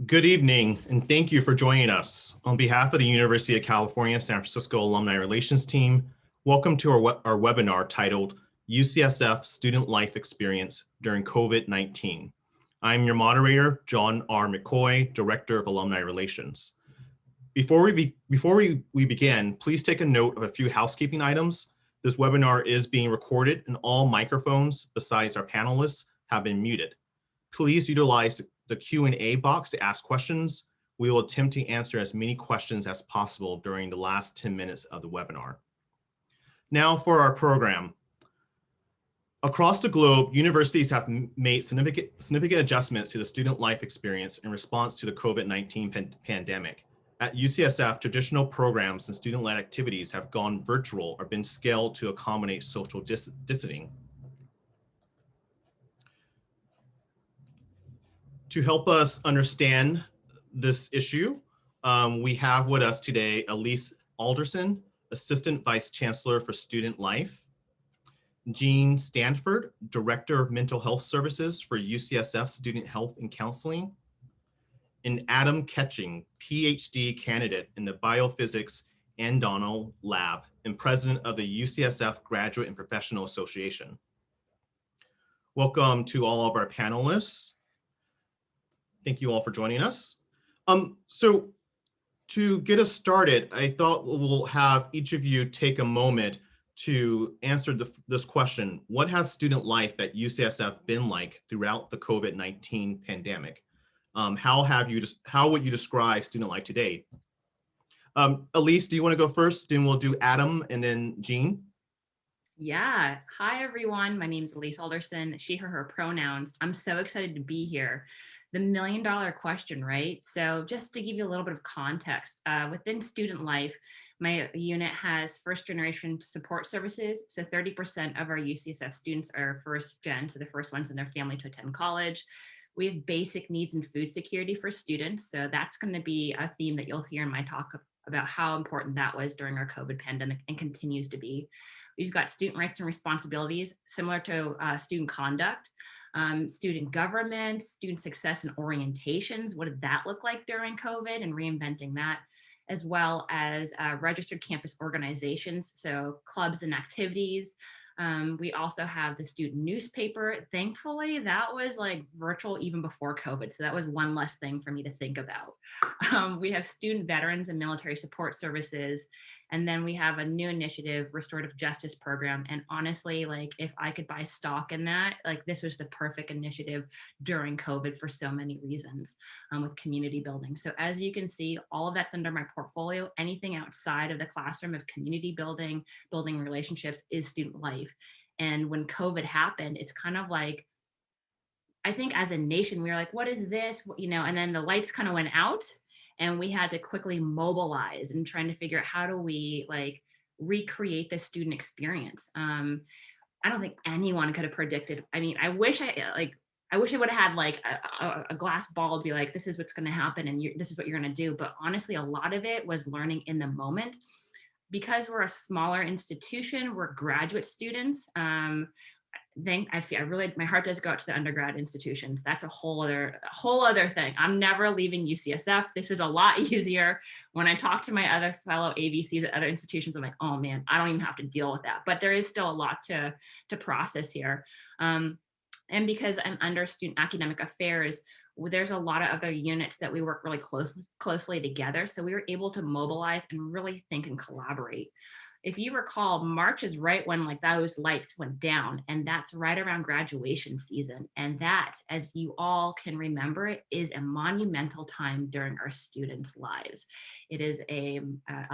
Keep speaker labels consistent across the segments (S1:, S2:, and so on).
S1: Good evening, and thank you for joining us. On behalf of the University of California, San Francisco Alumni Relations Team, welcome to our webinar titled UCSF Student Life Experience During COVID-19. I'm your moderator, John R. McCoy, Director of Alumni Relations. Before we begin, please take a note of a few housekeeping items. This webinar is being recorded and all microphones, besides our panelists, have been muted. Please utilize the Q&A box to ask questions. We will attempt to answer as many questions as possible during the last 10 minutes of the webinar. Now for our program. Across the globe, universities have made significant adjustments to the student life experience in response to the COVID-19 pandemic. At UCSF, traditional programs and student-led activities have gone virtual or been scaled to accommodate social distancing. To help us understand this issue, we have with us today Alece Alderson, Assistant Vice Chancellor for Student Life, Jean Stanford, Director of Mental Health Services for UCSF Student Health and Counseling, and Adam Ketching, PhD candidate in the Biophysics Andino Lab and President of the UCSF Graduate and Professional Association. Welcome to all of our panelists. Thank you all for joining us. So to get us started, I thought we'll have each of you take a moment to answer this question. What has student life at UCSF been like throughout the COVID-19 pandemic? How would you describe student life today? Alece, do you want to go first? Then we'll do Adam and then Jean.
S2: Yeah. Hi, everyone. My name is Alece Alderson, she, her pronouns. I'm so excited to be here. The million-dollar question, right? So just to give you a little bit of context, within student life, my unit has first-generation support services. So 30% of our UCSF students are first gen, so the first ones in their family to attend college. We have basic needs and food security for students. So that's going to be a theme that you'll hear in my talk about how important that was during our COVID pandemic and continues to be. We've got student rights and responsibilities similar to student conduct, student government, student success and orientations. What did that look like during COVID and reinventing that, as well as registered campus organizations, so clubs and activities. We also have the student newspaper. Thankfully, that was like virtual even before COVID. So that was one less thing for me to think about. We have student veterans and military support services. And then we have a new initiative, restorative justice program. And honestly, like if I could buy stock in that, like this was the perfect initiative during COVID for so many reasons with community building. So as you can see, all of that's under my portfolio. Anything outside of the classroom of community building, building relationships is student life. And when COVID happened, it's kind of like, I think as a nation, we were like, what is this? And then the lights kind of went out and we had to quickly mobilize and trying to figure out how do we like recreate the student experience. I don't think anyone could have predicted. I mean, I wish I would have had like a glass ball to be like, this is what's going to happen and this is what you're going to do. But honestly, a lot of it was learning in the moment. Because we're a smaller institution, we're graduate students. My heart does go out to the undergrad institutions. That's a whole other thing. I'm never leaving UCSF. This was a lot easier. When I talk to my other fellow AVCs at other institutions, I'm like, oh man, I don't even have to deal with that. But there is still a lot to process here. And because I'm under student academic affairs, there's a lot of other units that we work really closely together. So we were able to mobilize and really think and collaborate. If you recall, March is right when like those lights went down, and that's right around graduation season. And that, as you all can remember, is a monumental time during our students' lives. It is a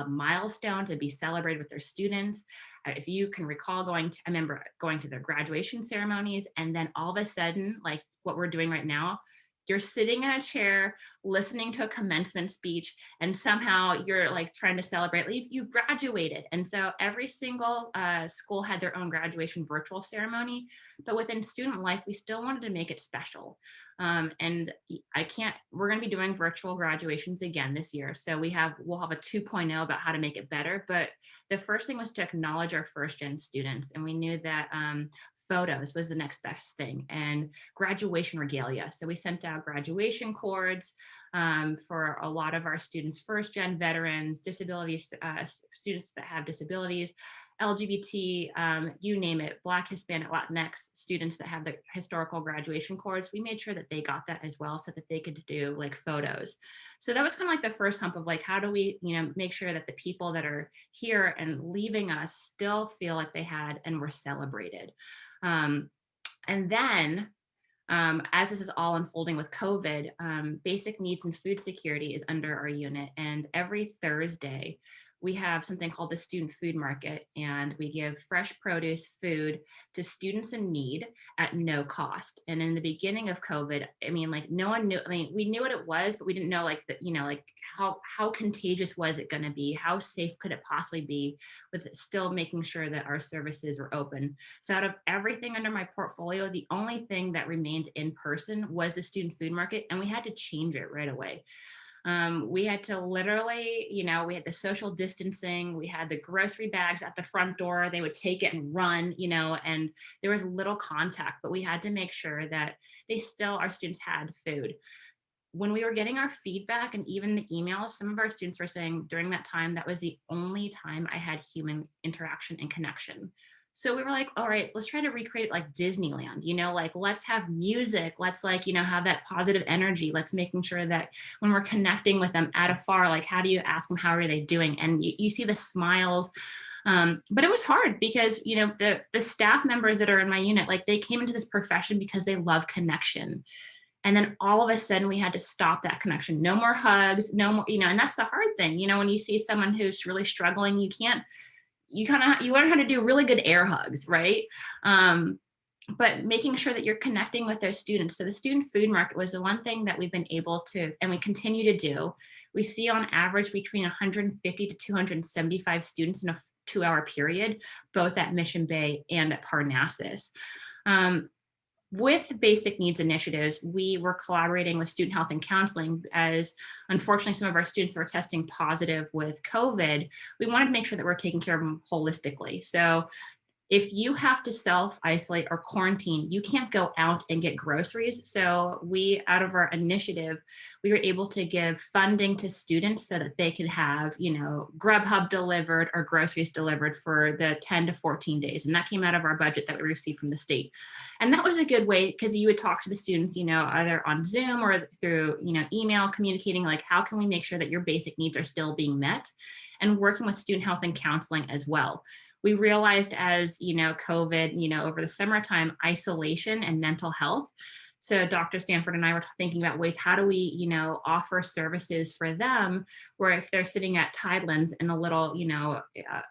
S2: milestone to be celebrated with their students. If you can recall I remember going to their graduation ceremonies, and then all of a sudden, like what we're doing right now, you're sitting in a chair listening to a commencement speech, and somehow you're like trying to celebrate like you graduated. And so every single school had their own graduation virtual ceremony, but within student life we still wanted to make it special. And we're going to be doing virtual graduations again this year, so we'll have a 2.0 about how to make it better. But the first thing was to acknowledge our first gen students, and we knew that photos was the next best thing, and graduation regalia. So we sent out graduation cords. for a lot of our students, first-gen veterans, disabilities, students that have disabilities, LGBT, you name it, Black, Hispanic, Latinx students that have the historical graduation cords. We made sure that they got that as well so that they could do like photos. So that was kind of like the first hump of like, how do we, make sure that the people that are here and leaving us still feel like they had and were celebrated. And then as this is all unfolding with COVID, basic needs and food security is under our unit. And every Thursday, we have something called the Student Food Market, and we give fresh produce food to students in need at no cost. And in the beginning of COVID, I mean, like no one knew, I mean, we knew what it was, but we didn't know like, like how contagious was it going to be? How safe could it possibly be with still making sure that our services were open? So out of everything under my portfolio, the only thing that remained in person was the Student Food Market, and we had to change it right away. We had to literally, we had the social distancing, we had the grocery bags at the front door, they would take it and run, and there was little contact, but we had to make sure that our students had food. When we were getting our feedback and even the emails, some of our students were saying during that time, that was the only time I had human interaction and connection. So we were like, all right, let's try to recreate it like Disneyland, like let's have music. Let's like, have that positive energy. Let's making sure that when we're connecting with them at afar, like how do you ask them, how are they doing? And you see the smiles. But it was hard because, the staff members that are in my unit, like they came into this profession because they love connection. And then all of a sudden we had to stop that connection. No more hugs, no more, and that's the hard thing. When you see someone who's really struggling, you learn how to do really good air hugs, right? But making sure that you're connecting with those students. So the Student Food Market was the one thing that we've been able to, and we continue to do. We see on average between 150 to 275 students in a 2-hour period, both at Mission Bay and at Parnassus. With basic needs initiatives, we were collaborating with student health and counseling as unfortunately some of our students were testing positive with COVID. We wanted to make sure that we're taking care of them holistically. So if you have to self-isolate or quarantine, you can't go out and get groceries. So we, out of our initiative, we were able to give funding to students so that they could have, Grubhub delivered or groceries delivered for the 10 to 14 days. And that came out of our budget that we received from the state. And that was a good way because you would talk to the students, either on Zoom or through, email, communicating like, how can we make sure that your basic needs are still being met? And working with student health and counseling as well. We realized as, COVID, over the summertime, isolation and mental health. So Dr. Stanford and I were thinking about ways, how do we, offer services for them where if they're sitting at Tidelands in a little,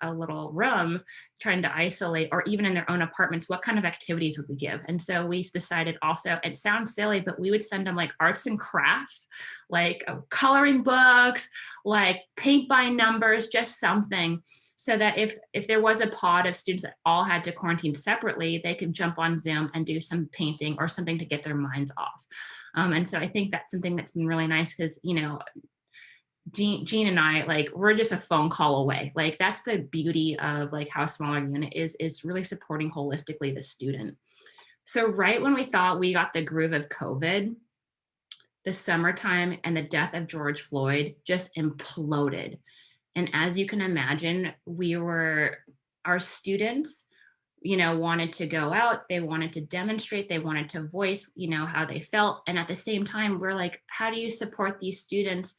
S2: a little room trying to isolate, or even in their own apartments, what kind of activities would we give? And so we decided also, it sounds silly, but we would send them like arts and crafts, like coloring books, like paint by numbers, just something. So that if there was a pod of students that all had to quarantine separately, they could jump on Zoom and do some painting or something to get their minds off. And so I think that's something that's been really nice because, Jean and I, like, we're just a phone call away. Like, that's the beauty of like how small our unit is really supporting holistically the student. So right when we thought we got the groove of COVID, the summertime and the death of George Floyd just imploded. And as you can imagine, our students, wanted to go out, they wanted to demonstrate, they wanted to voice, how they felt. And at the same time, we're like, how do you support these students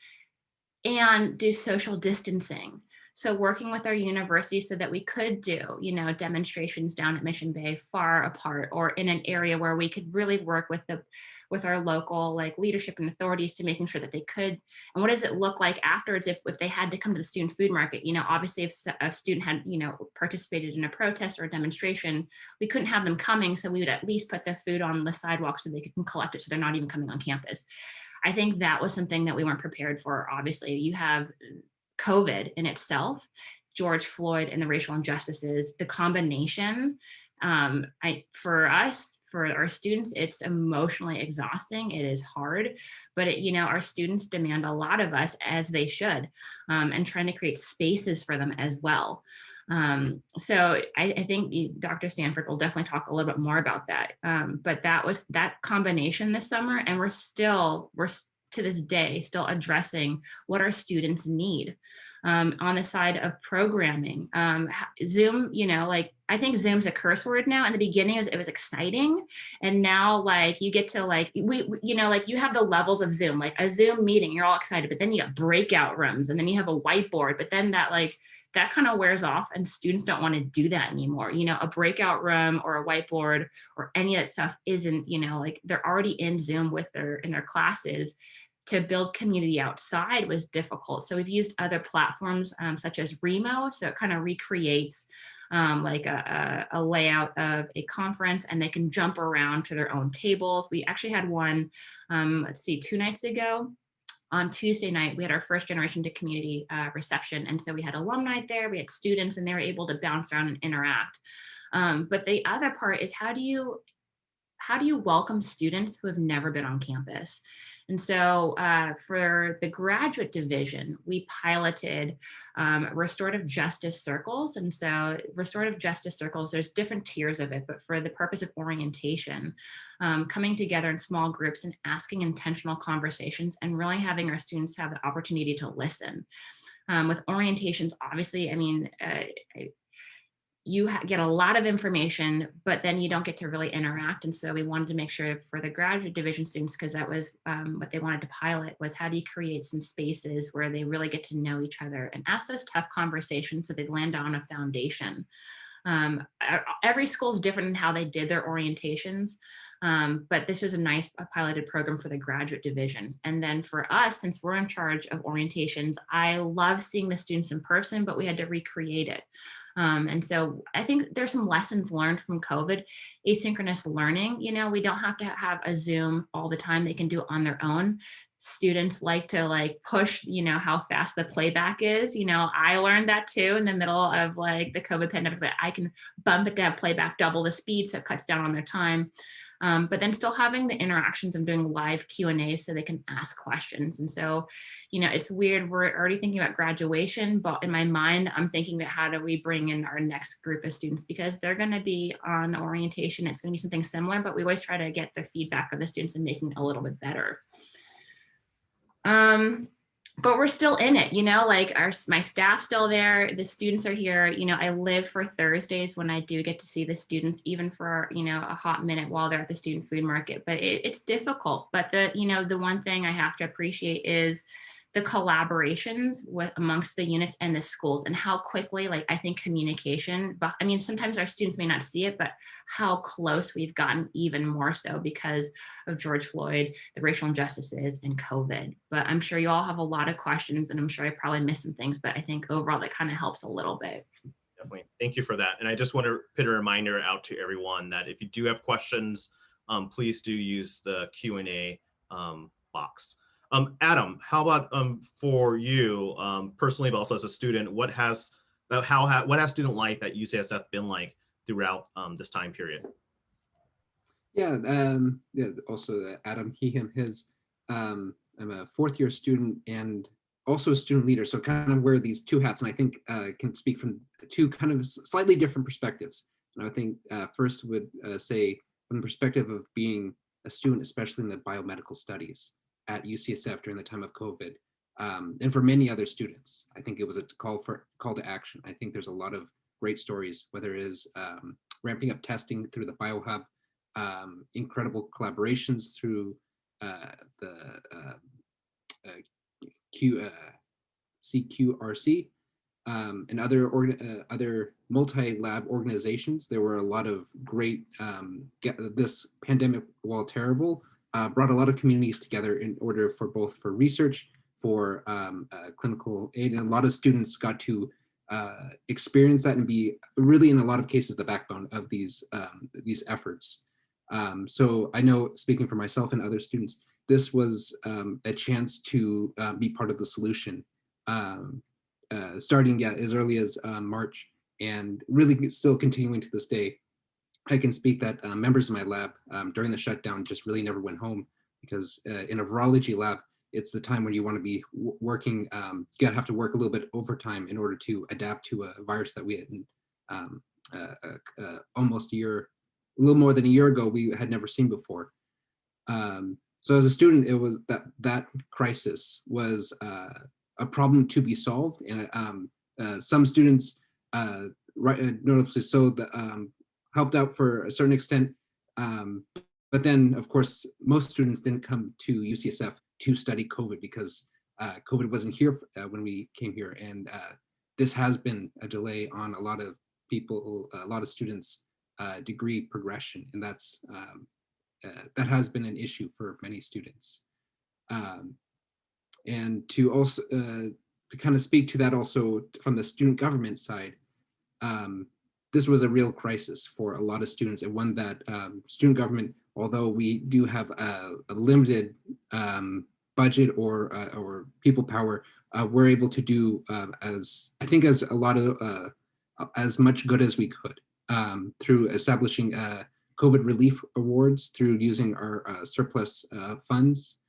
S2: and do social distancing? So working with our university so that we could do, demonstrations down at Mission Bay far apart or in an area where we could really work with our local like leadership and authorities to making sure that they could. And what does it look like afterwards if they had to come to the Student Food Market? Obviously if a student had, participated in a protest or a demonstration, we couldn't have them coming. So we would at least put the food on the sidewalk so they could collect it so they're not even coming on campus. I think that was something that we weren't prepared for. Obviously, you have COVID in itself, George Floyd and the racial injustices, the combination, for us, for our students, it's emotionally exhausting. It is hard, but our students demand a lot of us, as they should, and trying to create spaces for them as well. So I think Dr. Stanford will definitely talk a little bit more about that. But that was that combination this summer, and we're to this day still addressing what our students need. On the side of programming, Zoom, like I think Zoom's a curse word now. In the beginning, it was exciting, and now like you get to like like you have the levels of Zoom, like a Zoom meeting, you're all excited, but then you have breakout rooms, and then you have a whiteboard, but then that kind of wears off, and students don't want to do that anymore. A breakout room or a whiteboard or any of that stuff isn't, like they're already in Zoom in their classes. To build community outside was difficult. So we've used other platforms such as Remo. So it kind of recreates like a layout of a conference, and they can jump around to their own tables. We actually had one, 2 nights ago. On Tuesday night, we had our first generation to community reception. And so we had alumni there, we had students, and they were able to bounce around and interact. But the other part is how do you welcome students who have never been on campus? And so for the graduate division, we piloted restorative justice circles. And so restorative justice circles, there's different tiers of it, but for the purpose of orientation, coming together in small groups and asking intentional conversations and really having our students have the opportunity to listen. With orientations, obviously, I mean, you get a lot of information, but then you don't get to really interact. And so we wanted to make sure for the graduate division students, because that was what they wanted to pilot, was how do you create some spaces where they really get to know each other and ask those tough conversations so they land on a foundation. Every school is different in how they did their orientations. But this was a nice piloted program for the graduate division. And then for us, since we're in charge of orientations, I love seeing the students in person, but we had to recreate it. And so I think there's some lessons learned from COVID, asynchronous learning. We don't have to have a Zoom all the time. They can do it on their own. Students like to push, how fast the playback is. I learned that too in the middle of the COVID pandemic, that I can bump it to have playback double the speed, so it cuts down on their time. But then still having the interactions of doing live Q&A so they can ask questions. And so, it's weird. We're already thinking about graduation, but in my mind, I'm thinking about how do we bring in our next group of students, because they're going to be on orientation. It's going to be something similar, but we always try to get the feedback of the students and making it a little bit better. But we're still in it, my staff's still there, the students are here. I live for Thursdays when I do get to see the students, even for, a hot minute while they're at the student food market, but it's difficult. But the one thing I have to appreciate is the collaborations amongst the units and the schools, and how quickly, I think communication, but I mean, sometimes our students may not see it, but how close we've gotten, even more so because of George Floyd, the racial injustices, and COVID. But I'm sure you all have a lot of questions, and I'm sure I probably missed some things, but I think overall that kind of helps a little bit.
S1: Definitely. Thank you for that. And I just want to put a reminder out to everyone that if you do have questions, please do use the Q&A box. Adam, how about for you personally, but also as a student, what has student life at UCSF been like throughout this time period?
S3: Yeah, also Adam, he, him, his. I'm a fourth year student and also a student leader, so kind of wear these two hats, and I think can speak from two kind of slightly different perspectives. And I think first would say from the perspective of being a student, especially in the biomedical studies at UCSF during the time of COVID, and for many other students, I think it was a call to action. I think there's a lot of great stories, whether it is ramping up testing through the BioHub, incredible collaborations through the CQRC, and other multi-lab organizations. There were a lot of great, this pandemic, while terrible, brought a lot of communities together in order for both for research, for clinical aid, and a lot of students got to experience that and be really, in a lot of cases, the backbone of these efforts. So I know, speaking for myself and other students, this was a chance to be part of the solution, starting as early as March, and really still continuing to this day. I can speak that members of my lab during the shutdown just really never went home, because in a virology lab, it's the time when you want to be working, you have to work a little bit overtime in order to adapt to a virus that we had almost a little more than a year ago, we had never seen before. So as a student, it was that crisis was a problem to be solved, and some students, notably so, helped out for a certain extent. But then, of course, most students didn't come to UCSF to study COVID because COVID wasn't here when we came here, and this has been a delay on a lot of people, a lot of students' degree progression, and that has been an issue for many students. And to also to kind of speak to that also from the student government side, this was a real crisis for a lot of students, and one that student government, although we do have a limited budget or people power, we're able to do as much good as we could through establishing COVID relief awards, through using our surplus funds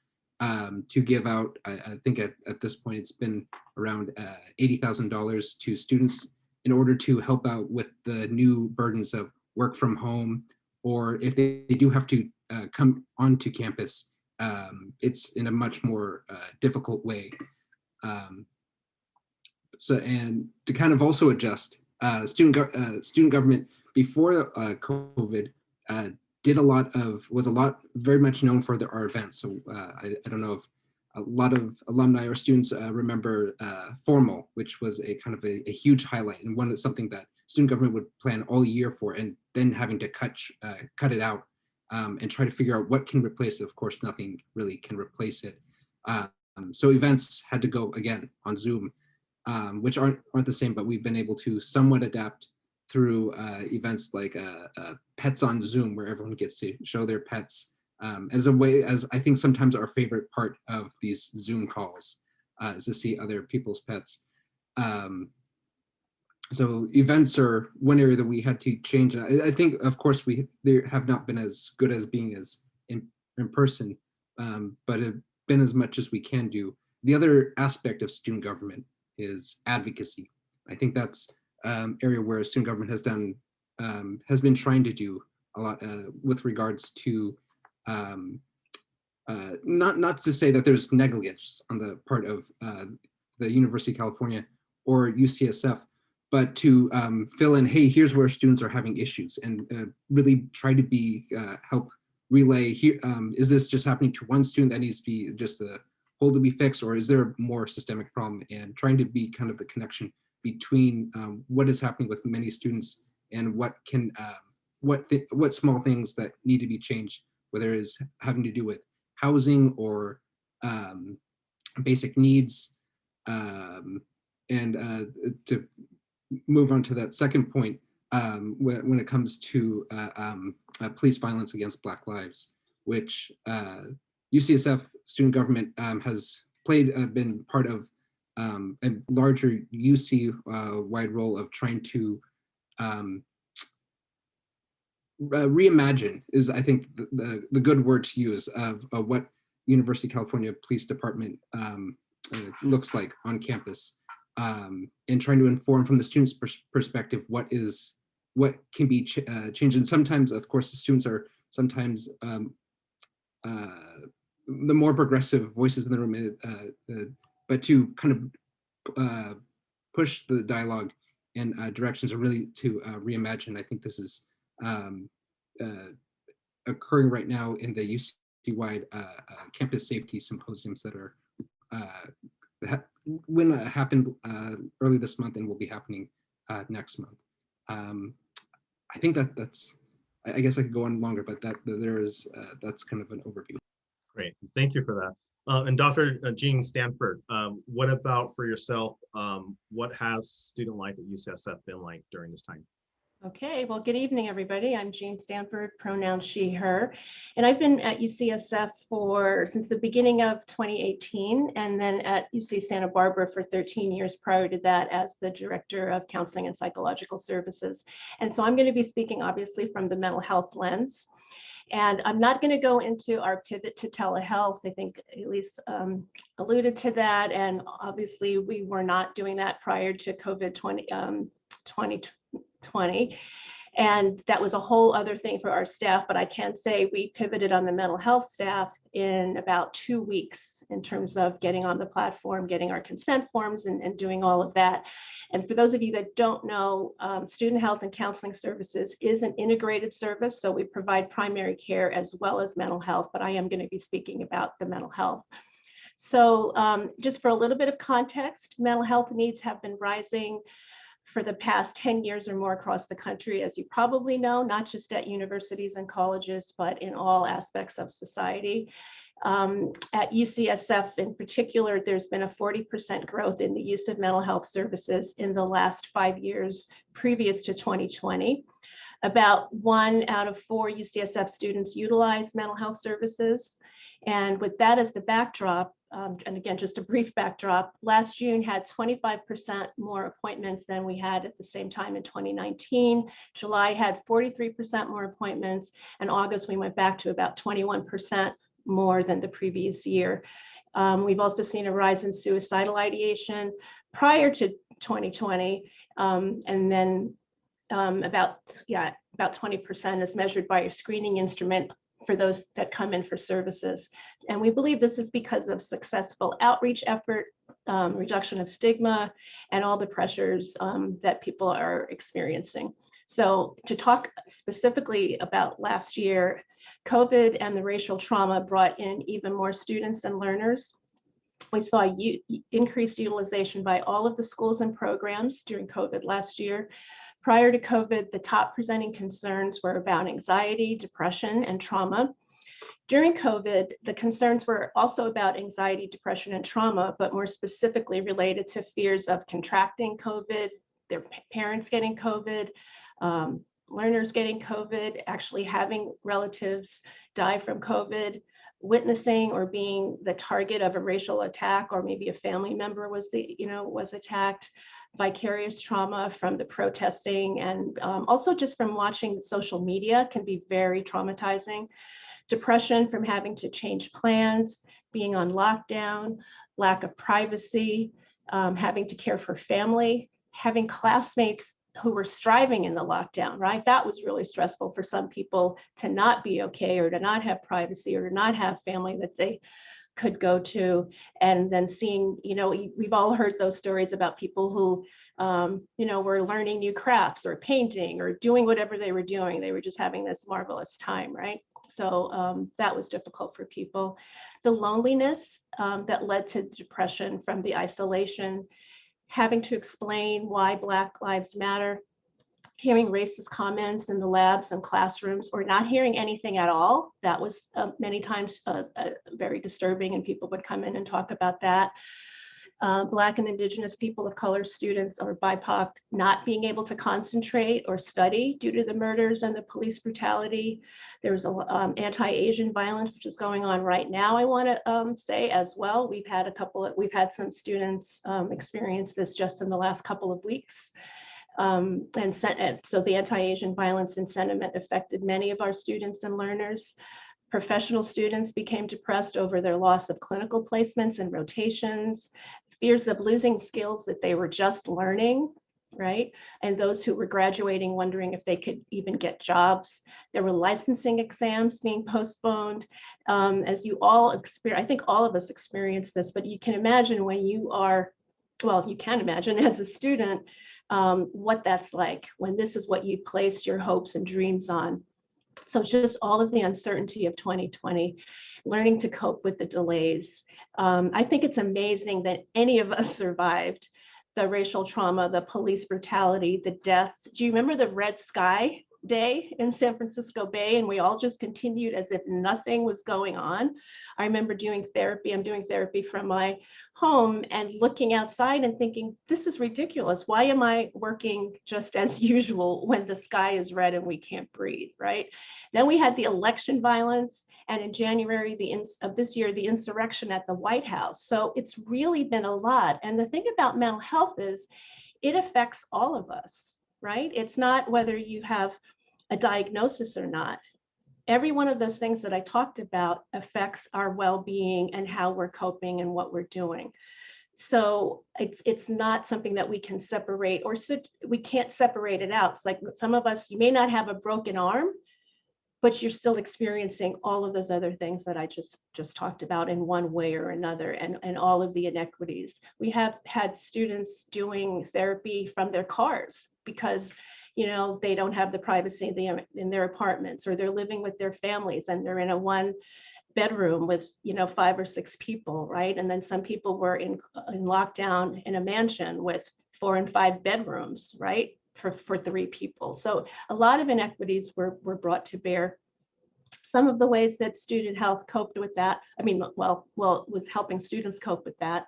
S3: to give out. I think at this point it's been around $80,000 to students in order to help out with the new burdens of work from home, or if they do have to come onto campus, it's in a much more difficult way. And to kind of also adjust, student government before COVID was very much known for our events. So I don't know if a lot of alumni or students remember Formal, which was a kind of a huge highlight, and something that student government would plan all year for, and then having to cut it out and try to figure out what can replace it. Of course, nothing really can replace it. So events had to go again on Zoom, which aren't the same, but we've been able to somewhat adapt through events like Pets on Zoom, where everyone gets to show their pets, as I think sometimes our favorite part of these Zoom calls is to see other people's pets. So events are one area that we had to change. I think, of course, they have not been as good as being as in person, but have been as much as we can do. The other aspect of student government is advocacy. I think that's area where student government has been trying to do a lot with regards to not to say that there's negligence on the part of the University of California or UCSF, but to fill in, hey, here's where students are having issues, and really try to help relay here. Is this just happening to one student that needs to be just a hole to be fixed, or is there a more systemic problem? And trying to be kind of the connection between what is happening with many students and what small things that need to be changed, whether it's having to do with housing or basic needs. And to move on to that second point, when it comes to police violence against Black lives, which UCSF student government has been part of a larger UC wide role of trying to reimagine, is I think the good word to use, of what University of California Police Department looks like on campus, and trying to inform from the students' perspective what can be changed. And sometimes, of course, the students are sometimes the more progressive voices in the room, but to kind of push the dialogue and directions are really to reimagine. I think this is occurring right now in the UC-wide campus safety symposiums that are happened early this month and will be happening next month. I think that's, I guess I could go on longer, but that's kind of an overview.
S1: Great, thank you for that. And Dr. Jean Stanford, what about for yourself? What has student life at UCSF been like during this time?
S4: Okay, well, good evening, everybody. I'm Jean Stanford, pronoun she, her, and I've been at UCSF since the beginning of 2018, and then at UC Santa Barbara for 13 years prior to that as the Director of Counseling and Psychological Services. And so I'm going to be speaking obviously from the mental health lens. And I'm not going to go into our pivot to telehealth. I think Alece alluded to that. And obviously, we were not doing that prior to COVID-20. And that was a whole other thing for our staff, but I can say we pivoted on the mental health staff in about 2 weeks in terms of getting on the platform, getting our consent forms and doing all of that. And for those of you that don't know, student health and counseling services is an integrated service. So we provide primary care as well as mental health, but I am going to be speaking about the mental health. So just for a little bit of context, mental health needs have been rising for the past 10 years or more across the country, as you probably know, not just at universities and colleges, but in all aspects of society. At UCSF in particular, there's been a 40% growth in the use of mental health services in the last 5 years previous to 2020. About 1 out of 4 UCSF students utilize mental health services. And with that as the backdrop, and again, just a brief backdrop, last June had 25% more appointments than we had at the same time in 2019. July had 43% more appointments, and August we went back to about 21% more than the previous year. We've also seen a rise in suicidal ideation prior to 2020, and then about 20% is measured by a screening instrument for those that come in for services. And we believe this is because of successful outreach effort, reduction of stigma, and all the pressures that people are experiencing. So to talk specifically about last year, COVID and the racial trauma brought in even more students and learners. We saw increased utilization by all of the schools and programs during COVID last year. Prior to COVID, the top presenting concerns were about anxiety, depression, and trauma. During COVID, the concerns were also about anxiety, depression, and trauma, but more specifically related to fears of contracting COVID, their parents getting COVID, learners getting COVID, actually having relatives die from COVID, witnessing or being the target of a racial attack, or maybe a family member was attacked, vicarious trauma from the protesting, and also just from watching social media can be very traumatizing. Depression from having to change plans, being on lockdown, lack of privacy, having to care for family, having classmates who were striving in the lockdown, right? That was really stressful for some people to not be okay, or to not have privacy, or to not have family that they could go to. And then seeing, we've all heard those stories about people who, were learning new crafts or painting or doing whatever they were doing. They were just having this marvelous time, right? So that was difficult for people. The loneliness that led to depression from the isolation, having to explain why Black Lives Matter, hearing racist comments in the labs and classrooms, or not hearing anything at all. That was many times very disturbing, and people would come in and talk about that. Black and Indigenous people of color students or BIPOC not being able to concentrate or study due to the murders and the police brutality. There was anti-Asian violence, which is going on right now, I want to say as well. We've had some students experience this just in the last couple of weeks. And so the anti-Asian violence and sentiment affected many of our students and learners. Professional students became depressed over their loss of clinical placements and rotations, fears of losing skills that they were just learning, right? And those who were graduating wondering if they could even get jobs. There were licensing exams being postponed. As you all experience, I think all of us experienced this, but you can imagine when you can imagine as a student, what that's like when this is what you placed your hopes and dreams on. So just all of the uncertainty of 2020, learning to cope with the delays. I think it's amazing that any of us survived the racial trauma, the police brutality, the deaths. Do you remember the Red Sky Day in San Francisco Bay? And we all just continued as if nothing was going on. I remember doing therapy. I'm doing therapy from my home and looking outside and thinking, this is ridiculous. Why am I working just as usual when the sky is red and we can't breathe, right? Then we had the election violence, and in January of this year, the insurrection at the White House. So it's really been a lot. And the thing about mental health is it affects all of us, right? It's not whether you have a diagnosis or not. Every one of those things that I talked about affects our well-being and how we're coping and what we're doing. So it's not something that we can separate, or we can't separate it out. It's like some of us, you may not have a broken arm, but you're still experiencing all of those other things that I just talked about in one way or another, and all of the inequities. We have had students doing therapy from their cars because, you know, they don't have the privacy in their apartments, or they're living with their families and they're in a one bedroom with, you know, 5 or 6 people, right? And then some people were in lockdown in a mansion with 4 and 5 bedrooms, right? For 3 people. So a lot of inequities were brought to bear. Some of the ways that student health coped with that, was helping students cope with that.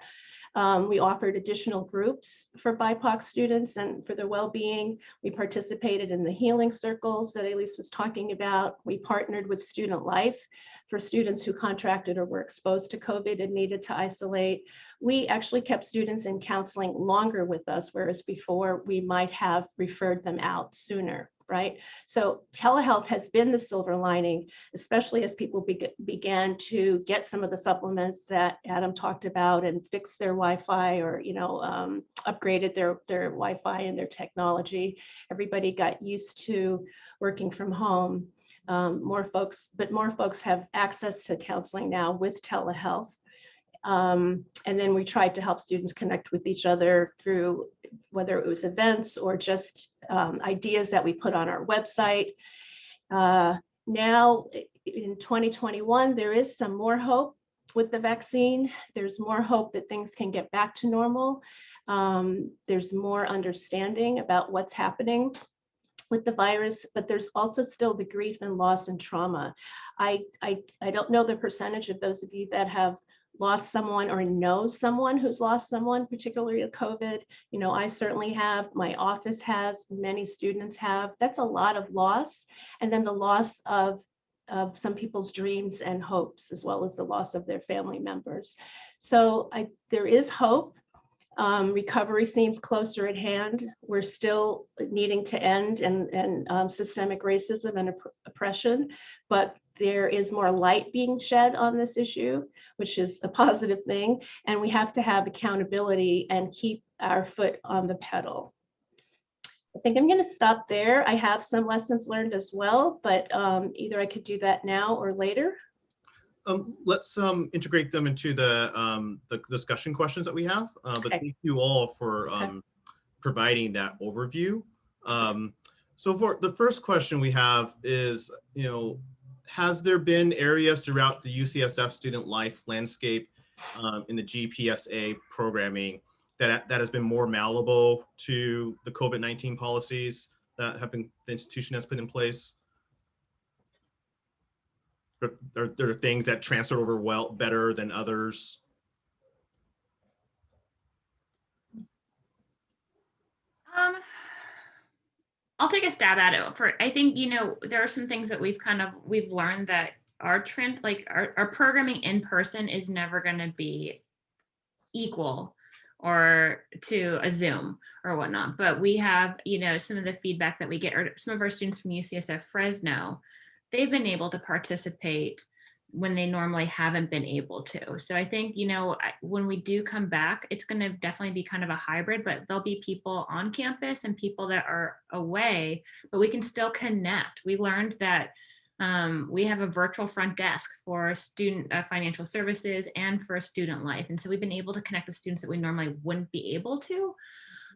S4: We offered additional groups for BIPOC students and for their well-being. We participated in the healing circles that Alece was talking about. We partnered with Student Life for students who contracted or were exposed to COVID and needed to isolate. We actually kept students in counseling longer with us, whereas before we might have referred them out sooner. Right? So telehealth has been the silver lining, especially as people began to get some of the supplements that Adam talked about and fix their Wi-Fi, or, you know, upgraded their Wi-Fi and their technology. Everybody got used to working from home. More folks have access to counseling now with telehealth. And then we tried to help students connect with each other through whether it was events or just ideas that we put on our website. Now in 2021, there is some more hope with the vaccine. There's more hope that things can get back to normal. There's more understanding about what's happening with the virus, but there's also still the grief and loss and trauma. I don't know the percentage of those of you that have lost someone or know someone who's lost someone, particularly with COVID. You know, I certainly have, my office has, many students have. That's a lot of loss. And then the loss of some people's dreams and hopes, as well as the loss of their family members. So there is hope. Recovery seems closer at hand. We're still needing to end and systemic racism and oppression, but there is more light being shed on this issue, which is a positive thing. And we have to have accountability and keep our foot on the pedal. I think I'm going to stop there. I have some lessons learned as well, but either I could do that now or later.
S1: Let's integrate them into the discussion questions that we have. But
S4: Okay.
S1: thank you all for providing that overview. So for the first question we have is, you know, has there been areas throughout the UCSF student life landscape in the GPSA programming that has been more malleable to the COVID-19 policies that have been, the institution has put in place? Are there things that transferred over better than others?
S2: I'll take a stab at it. I think, you know, there are some things that we've learned that our trend, like our programming in person is never going to be equal or to a Zoom or whatnot. But we have, you know, some of the feedback that we get, or some of our students from UCSF Fresno, they've been able to participate when they normally haven't been able to. So I think, you know, when we do come back, it's going to definitely be kind of a hybrid, but there'll be people on campus and people that are away, but we can still connect. We learned that we have a virtual front desk for student financial services and for student life. And so we've been able to connect with students that we normally wouldn't be able to.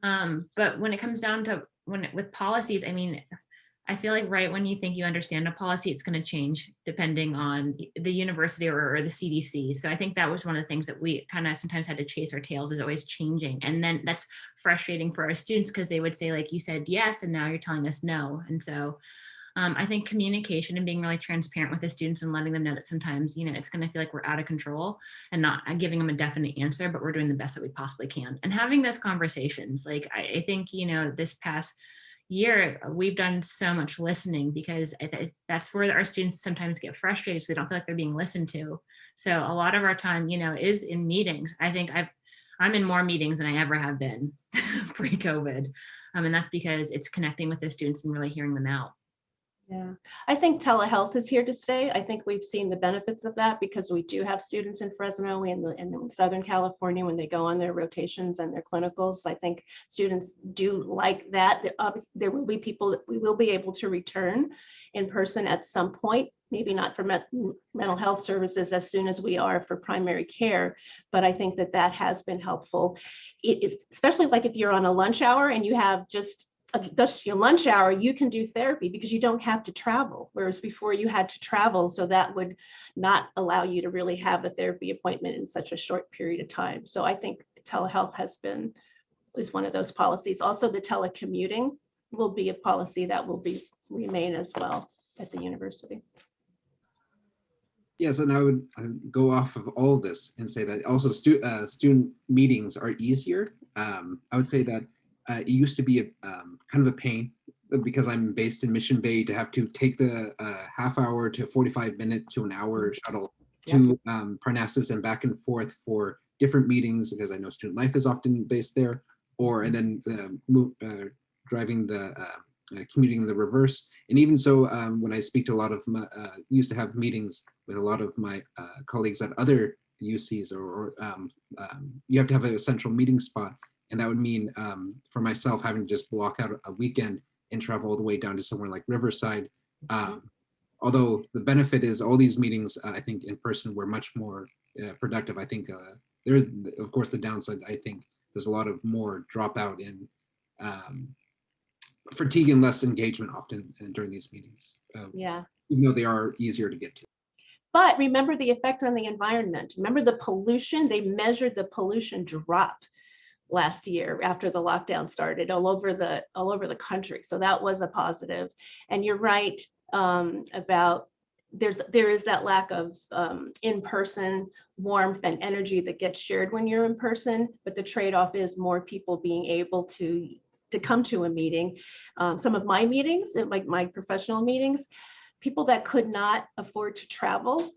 S2: But when it comes down to with policies, I mean, I feel like right when you think you understand a policy, it's going to change depending on the university or the CDC. So I think that was one of the things that we kind of sometimes had to chase our tails, is always changing. And then that's frustrating for our students because they would say, like, you said yes, and now you're telling us no. And so I think communication and being really transparent with the students and letting them know that sometimes, you know, it's going to feel like we're out of control and not giving them a definite answer, but we're doing the best that we possibly can. And having those conversations, like, I think, you know, this past year, we've done so much listening, because that's where our students sometimes get frustrated, so they don't feel like they're being listened to. So a lot of our time, you know, is in meetings. I think I'm in more meetings than I ever have been pre-COVID. And that's because it's connecting with the students and really hearing them out.
S4: Yeah, I think telehealth is here to stay. I think we've seen the benefits of that because we do have students in Fresno and in Southern California when they go on their rotations and their clinicals. I think students do like that. Obviously, there will be people that we will be able to return in person at some point, maybe not for mental health services as soon as we are for primary care, but I think that that has been helpful. It is especially like if you're on a lunch hour and you have just your lunch hour, you can do therapy because you don't have to travel. Whereas before you had to travel, so that would not allow you to really have a therapy appointment in such a short period of time. So I think telehealth is one of those policies. Also, the telecommuting will be a policy that will remain as well at the university.
S3: Yes, and I would go off of all of this and say that also student meetings are easier. I would say that it used to be kind of a pain because I'm based in Mission Bay to have to take the half hour to 45 minute to an hour shuttle to Parnassus and back and forth for different meetings because I know Student Life is often based there, and then driving commuting the reverse. And even so, when I speak to a lot of my, used to have meetings with a lot of my colleagues at other UCs, or you have to have a central meeting spot. And that would mean for myself having to just block out a weekend and travel all the way down to somewhere like Riverside. Although the benefit is all these meetings, I think in person were much more productive. I think there's, of course, the downside. I think there's a lot of more dropout in fatigue and less engagement often during these meetings.
S4: Yeah.
S3: Even though they are easier to get to.
S4: But remember the effect on the environment. Remember the pollution, they measured the pollution drop last year after the lockdown started all over the country. So that was a positive. And you're right about there is that lack of in-person warmth and energy that gets shared when you're in person, but the trade-off is more people being able to come to a meeting. Some of my meetings, like my professional meetings, people that could not afford to travel,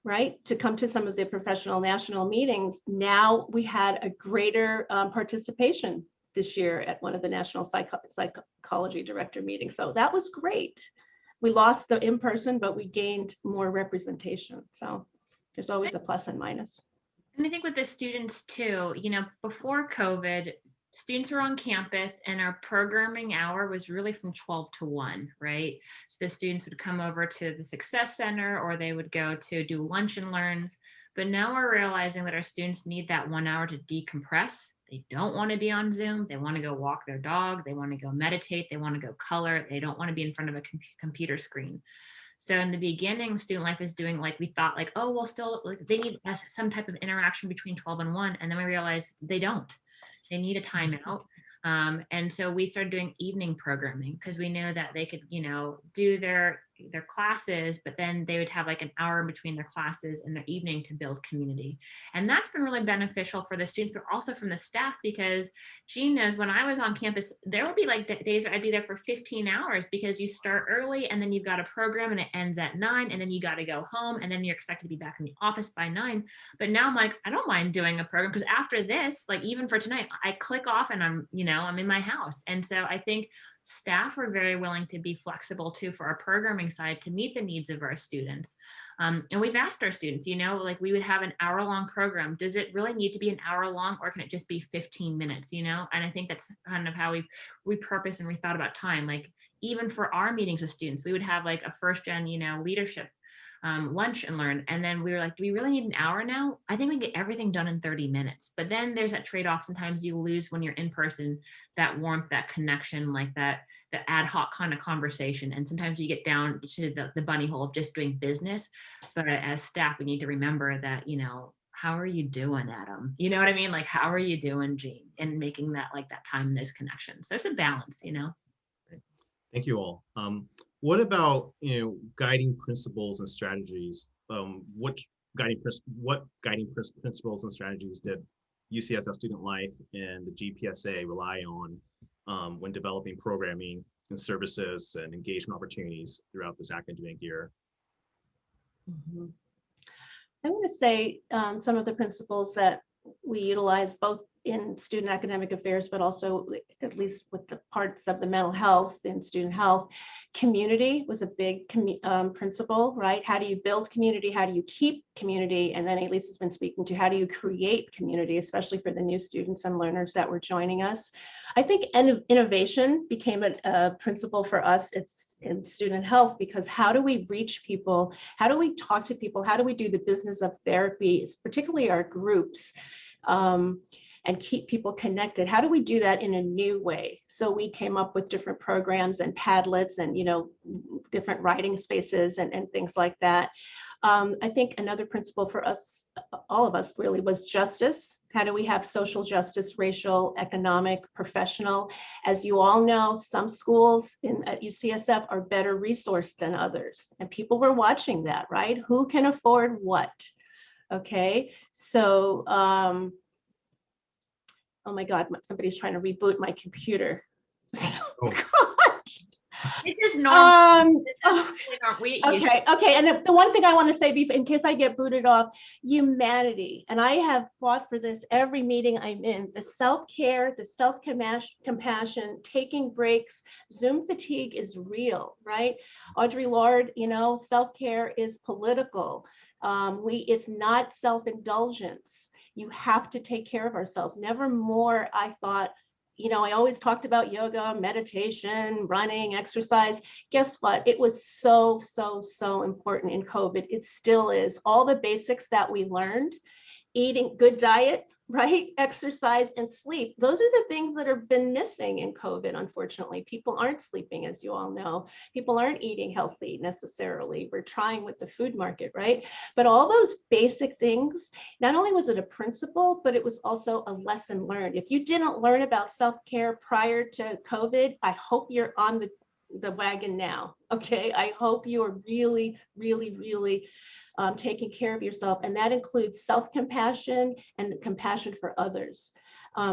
S4: right, to come to some of the professional national meetings, now we had a greater participation this year at one of the national psychology director meetings. So that was great. We lost the in-person, but we gained more representation. So there's always a plus and minus.
S2: And I think with the students too, before COVID, students were on campus and our programming hour was really from 12 to 1, right? So the students would come over to the Success Center or they would go to do lunch and learns. But now we're realizing that our students need that 1 hour to decompress. They don't want to be on Zoom. They want to go walk their dog. They want to go meditate. They want to go color. They don't want to be in front of a computer screen. So in the beginning, Student Life is doing we thought oh, well, still they need some type of interaction between 12 and 1. And then we realized they don't. They need a timeout. And so we started doing evening programming because we knew that they could, do their classes, but then they would have an hour in between their classes in their evening to build community. And that's been really beneficial for the students, but also from the staff, because Jean knows when I was on campus, there would be days where I'd be there for 15 hours because you start early and then you've got a program and it ends at 9 and then you got to go home and then you're expected to be back in the office by 9. But now I'm I don't mind doing a program because after this, even for tonight, I click off and I'm in my house. And so I think staff are very willing to be flexible too for our programming side to meet the needs of our students. And we've asked our students, we would have an hour-long program. Does it really need to be an hour long or can it just be 15 minutes, And I think that's kind of how we repurposed and rethought about time. Even for our meetings with students, we would have a first gen, leadership lunch and learn. And then we were do we really need an hour now? I think we can get everything done in 30 minutes. But then there's that trade-off. Sometimes you lose when you're in person, that warmth, that connection, the ad hoc kind of conversation. And sometimes you get down to the bunny hole of just doing business. But as staff, we need to remember that, how are you doing, Adam? You know what I mean? How are you doing, Jean? And making that that time and those connections. So it's a balance,
S1: Thank you all. What about guiding principles and strategies? What guiding principles and strategies did UCSF Student Life and the GPSA rely on when developing programming and services and engagement opportunities throughout this academic year?
S4: I'm going to say some of the principles that we utilize both in student academic affairs, but also at least with the parts of the mental health and student health, community was a big principle, right? How do you build community? How do you keep community? And then Alece has been speaking to how do you create community, especially for the new students and learners that were joining us. I think innovation became a principle for us in student health, because how do we reach people? How do we talk to people? How do we do the business of therapy, particularly our groups? And keep people connected. How do we do that in a new way? So we came up with different programs and Padlets and, different writing spaces and things like that. I think another principle for us, all of us really, was justice. How do we have social justice, racial, economic, professional? As you all know, some schools at UCSF are better resourced than others. And people were watching that, right? Who can afford what? Okay, so, oh my God, somebody's trying to reboot my computer.
S1: Oh.
S2: This is normal.
S4: Okay. And the one thing I want to say, in case I get booted off, humanity. And I have fought for this every meeting I'm in. The self-care, the self-compassion, taking breaks. Zoom fatigue is real, right? Audre Lorde, self-care is political. It's not self-indulgence. You have to take care of ourselves. Never more, I thought, I always talked about yoga, meditation, running, exercise. Guess what? It was so, so, so important in COVID. It still is. All the basics that we learned, eating, good diet, right? Exercise and sleep. Those are the things that have been missing in COVID, unfortunately. People aren't sleeping, as you all know. People aren't eating healthy necessarily. We're trying with the food market, right? But all those basic things, not only was it a principle, but it was also a lesson learned. If you didn't learn about self-care prior to COVID, I hope you're on the wagon now, okay? I hope you are really, really, really taking care of yourself, and that includes self-compassion and compassion for others.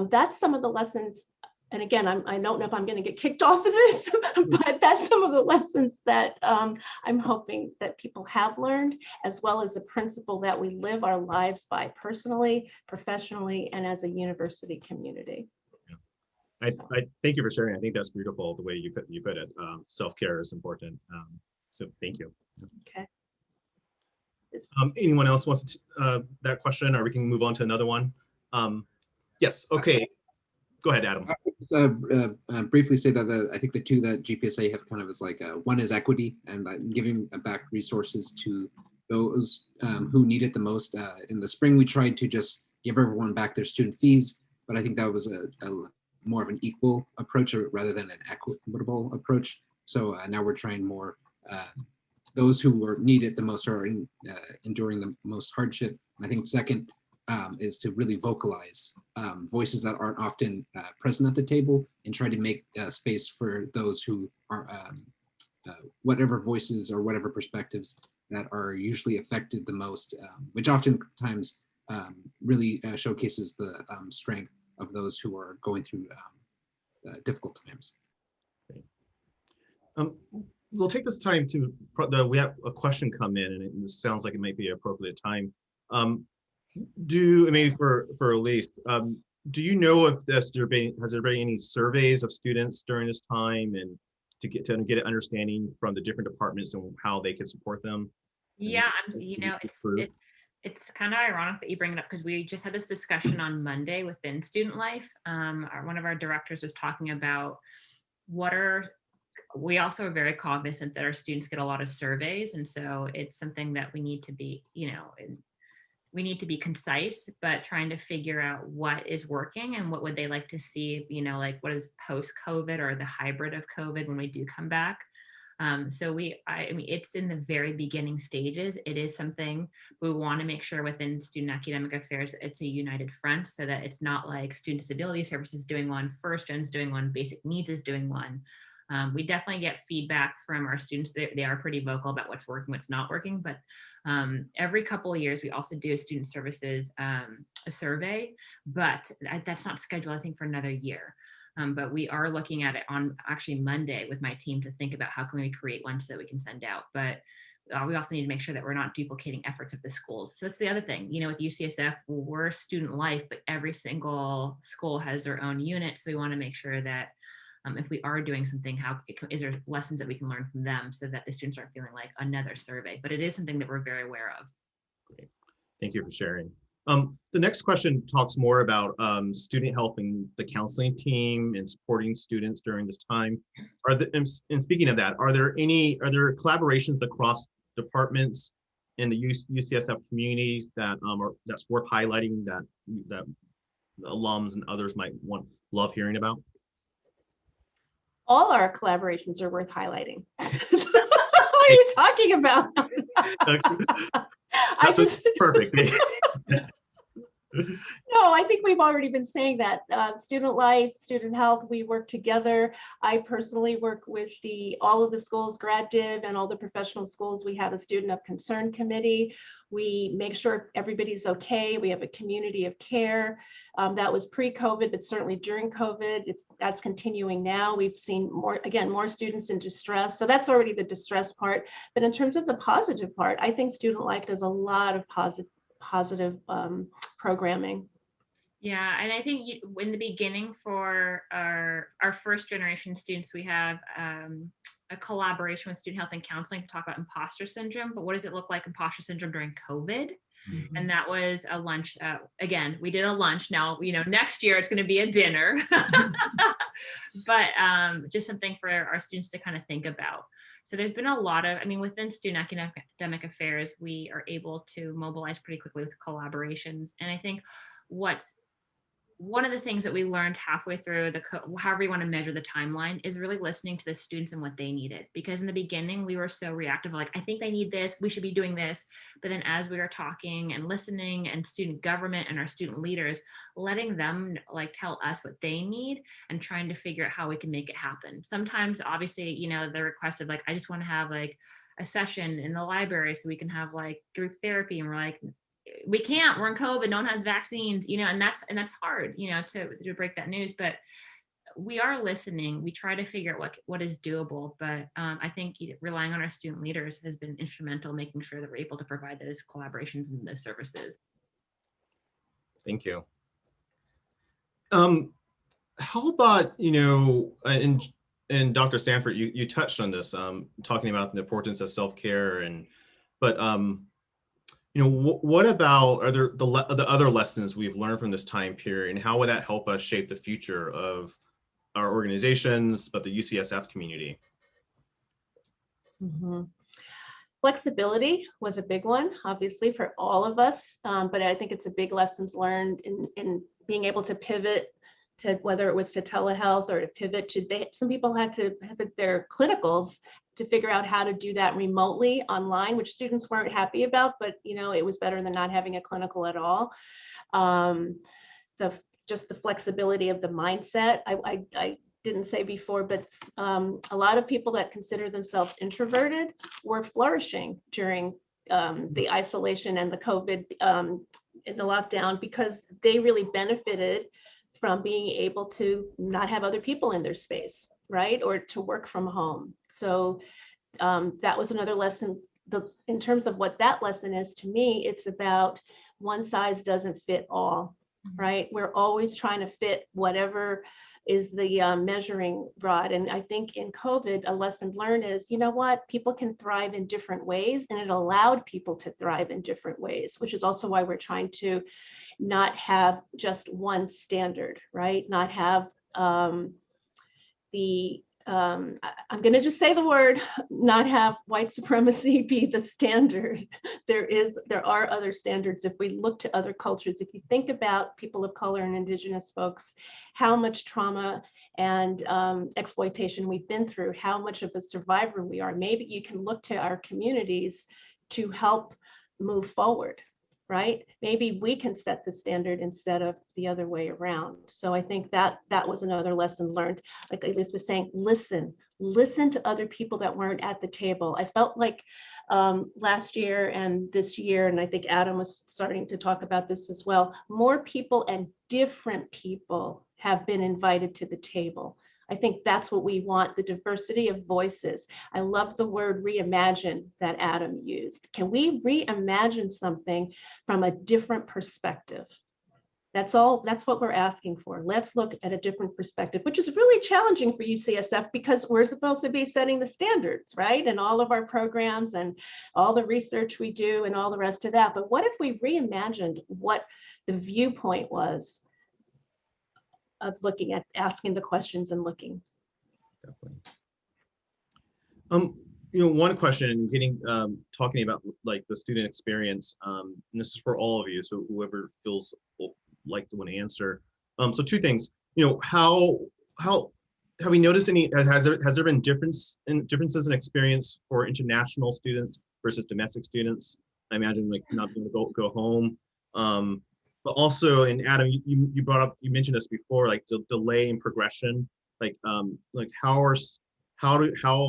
S4: That's some of the lessons, and again, I don't know if I'm going to get kicked off of this, but that's some of the lessons that I'm hoping that people have learned, as well as a principle that we live our lives by personally, professionally, and as a university community.
S1: I thank you for sharing. I think that's beautiful the way you put it. Self-care is important. So thank you.
S4: Okay.
S1: Anyone else wants that question, or we can move on to another one? Yes. Okay. Go ahead, Adam.
S3: I briefly say that I think the two that GPSA have kind of is like one is equity and giving back resources to those who need it the most. In the spring, we tried to just give everyone back their student fees, but I think that was a more of an equal approach rather than an equitable approach. So now we're trying more. Those who need it the most are enduring the most hardship. And I think second is to really vocalize voices that aren't often present at the table, and try to make space for those who are whatever voices or whatever perspectives that are usually affected the most, which oftentimes really showcases the strength of those who are going through difficult times.
S1: We'll take this time to, we have a question come in, and it sounds like it might be an appropriate time. Maybe for Alece, do you know if has there been any surveys of students during this time, and to get an understanding from the different departments and how they can support them?
S2: Yeah, it's kind of ironic that you bring it up, because we just had this discussion on Monday within Student Life. One of our directors was talking about we also are very cognizant that our students get a lot of surveys. And so it's something that we need to be, we need to be concise, but trying to figure out what is working and what would they like to see, like what is post-COVID or the hybrid of COVID when we do come back. So I mean, it's in the very beginning stages. It is something we want to make sure within student academic affairs, it's a united front, so that it's not like student disability services doing one, first gen's doing one, basic needs is doing one. We definitely get feedback from our students. They are pretty vocal about what's working, what's not working, but every couple of years, we also do a student services a survey, but that's not scheduled, I think, for another year. But we are looking at it on actually Monday with my team to think about how can we create one so that we can send out. But we also need to make sure that we're not duplicating efforts of the schools. So that's the other thing, you know, with UCSF, we're student life, but every single school has their own unit. So we want to make sure that if we are doing something, is there lessons that we can learn from them so that the students aren't feeling like another survey, but it is something that we're very aware of.
S1: Great. Thank you for sharing. The next question talks more about student help and the counseling team and supporting students during this time. And speaking of that, are there collaborations across departments in the UCSF communities that's worth highlighting that alums and others might love hearing about?
S4: All our collaborations are worth highlighting. What are you talking about?
S1: Perfect.
S4: No, I think we've already been saying that. Student life, student health, we work together. I personally work with all of the schools, grad div, and all the professional schools. We have a student of concern committee. We make sure everybody's okay. We have a community of care. That was pre-COVID, but certainly during COVID, that's continuing now. We've seen more students in distress. So that's already the distress part. But in terms of the positive part, I think Student Life does a lot of positive programming.
S2: Yeah, and I think in the beginning for our first generation students, we have a collaboration with Student Health and Counseling to talk about imposter syndrome. But what does it look like imposter syndrome during COVID? Mm-hmm. And that was a lunch. Again, we did a lunch. Now, you know, next year it's going to be a dinner, but just something for our students to kind of think about. So there's been a lot of, within student academic affairs, we are able to mobilize pretty quickly with collaborations. And I think one of the things that we learned halfway through however you want to measure the timeline is really listening to the students and what they needed. Because in the beginning, we were so reactive, like, I think they need this, we should be doing this. But then as we were talking and listening, and student government and our student leaders, letting them tell us what they need and trying to figure out how we can make it happen. Sometimes, obviously, you know, the request of I just want to have a session in the library so we can have group therapy. And we're like, we can't, we're in COVID, no one has vaccines, you know, and that's hard, you know, to break that news, but we are listening. We try to figure out what is doable, but I think relying on our student leaders has been instrumental, making sure that we're able to provide those collaborations and those services.
S1: Thank you. How about, you know, and Dr. Stanford, you touched on this, talking about the importance of self-care, but you know, what about the other lessons we've learned from this time period, and how would that help us shape the future of our organizations, but the UCSF community?
S4: Mm-hmm. Flexibility was a big one, obviously, for all of us, but I think it's a big lessons learned in being able to pivot to, whether it was to telehealth or to pivot to, some people had to pivot their clinicals to figure out how to do that remotely online, which students weren't happy about, but you know, it was better than not having a clinical at all. Just the flexibility of the mindset. I didn't say before, but a lot of people that consider themselves introverted were flourishing during the isolation and the COVID in the lockdown, because they really benefited from being able to not have other people in their space, right? Or to work from home. So that was another lesson. In terms of what that lesson is to me, it's about one size doesn't fit all, right? We're always trying to fit whatever is the measuring rod. And I think in COVID, a lesson learned is, you know what, people can thrive in different ways, and it allowed people to thrive in different ways, which is also why we're trying to not have just one standard, right? Not have I'm going to just say the word, not have white supremacy be the standard. There are other standards. If we look to other cultures, if you think about people of color and indigenous folks, how much trauma and exploitation we've been through, how much of a survivor we are, maybe you can look to our communities to help move forward, right? Maybe we can set the standard instead of the other way around. So I think that was another lesson learned. Like Alece was saying, listen to other people that weren't at the table. I felt like last year and this year, and I think Adam was starting to talk about this as well, more people and different people have been invited to the table. I think that's what we want, the diversity of voices. I love the word reimagine that Adam used. Can we reimagine something from a different perspective? That's all, that's what we're asking for. Let's look at a different perspective, which is really challenging for UCSF because we're supposed to be setting the standards, right? And all of our programs and all the research we do and all the rest of that. But what if we reimagined what the viewpoint was of looking at, asking the questions and looking?
S1: Definitely. One question, talking about like the student experience, and this is for all of you, so whoever feels like to want to answer. So two things, how have we noticed has there been differences in experience for international students versus domestic students? I imagine like not being able to go home. But also, and Adam, you mentioned this before, like delay in progression, like how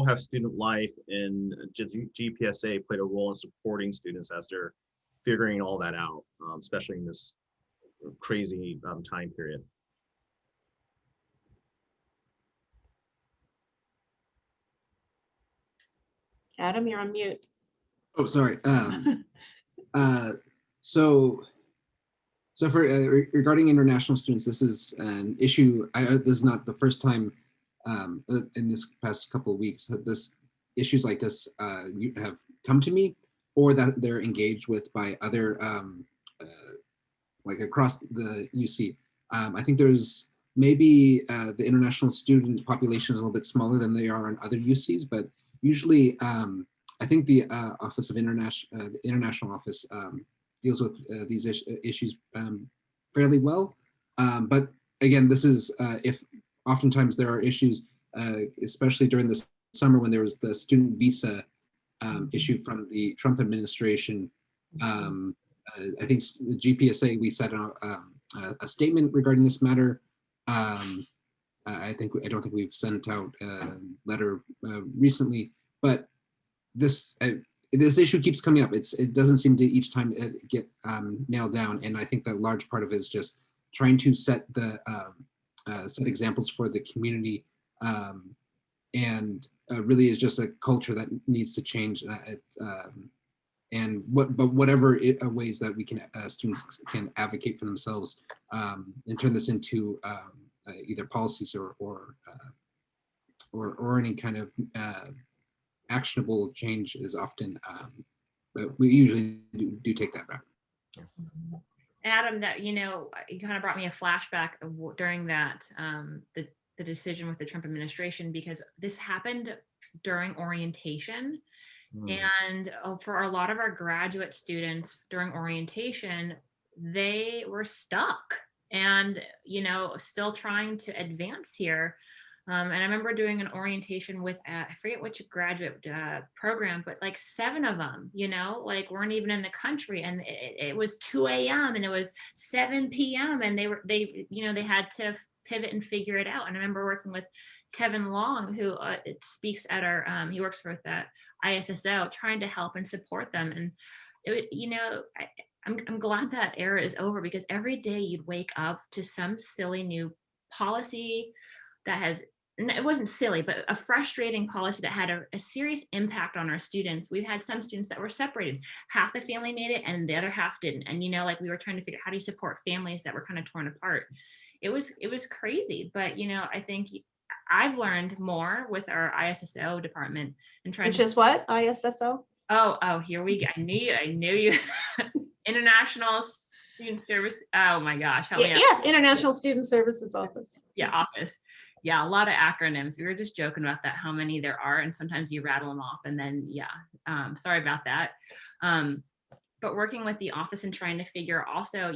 S1: have student life and GPSA played a role in supporting students as they're figuring all that out, especially in this crazy time period?
S4: Adam, you're on mute.
S3: Oh, sorry. So for regarding international students, this is an issue. This is not the first time in this past couple of weeks that issues like this have come to me, or that they're engaged with by other like across the UC. I think there's maybe the international student population is a little bit smaller than they are in other UCs, but usually I think the Office of the International Office deals with these issues fairly well. But again, this is if oftentimes there are issues, especially during the summer when there was the student visa issue from the Trump administration. I think the GPSA, we sent out a statement regarding this matter. I don't think we've sent out a letter recently, but this issue keeps coming up. It doesn't seem to each time get nailed down, and I think that large part of it is just trying to set examples for the community, and really is just a culture that needs to change. But whatever ways that we can students can advocate for themselves and turn this into either policies or any kind of actionable change is often, but we usually do take that route.
S2: Adam, that you kind of brought me a flashback during that the decision with the Trump administration, because this happened during orientation. And for a lot of our graduate students during orientation, they were stuck and, still trying to advance here. And I remember doing an orientation with, I forget which graduate program, but like 7 of them, weren't even in the country, and it was 2 a.m. and it was 7 p.m. and they had to pivot and figure it out. And I remember working with Kevin Long, who speaks at our, he works for the ISSO, trying to help and support them. And I'm glad that era is over, because every day you'd wake up to some silly new policy that has, it wasn't silly, but a frustrating policy that had a serious impact on our students. We had some students that were separated. Half the family made it and the other half didn't. And, we were trying to figure out how do you support families that were kind of torn apart. It was crazy. But, I think I've learned more with our ISSO department and trying
S4: Which is what? ISSO?
S2: Oh, here we go. I knew you. International Student Service. Oh my gosh. Help me out.
S4: Yeah, International Student Services Office.
S2: Yeah, office. Yeah, a lot of acronyms. We were just joking about that, how many there are, and sometimes you rattle them off, and then sorry about that. But working with the office and trying to figure also,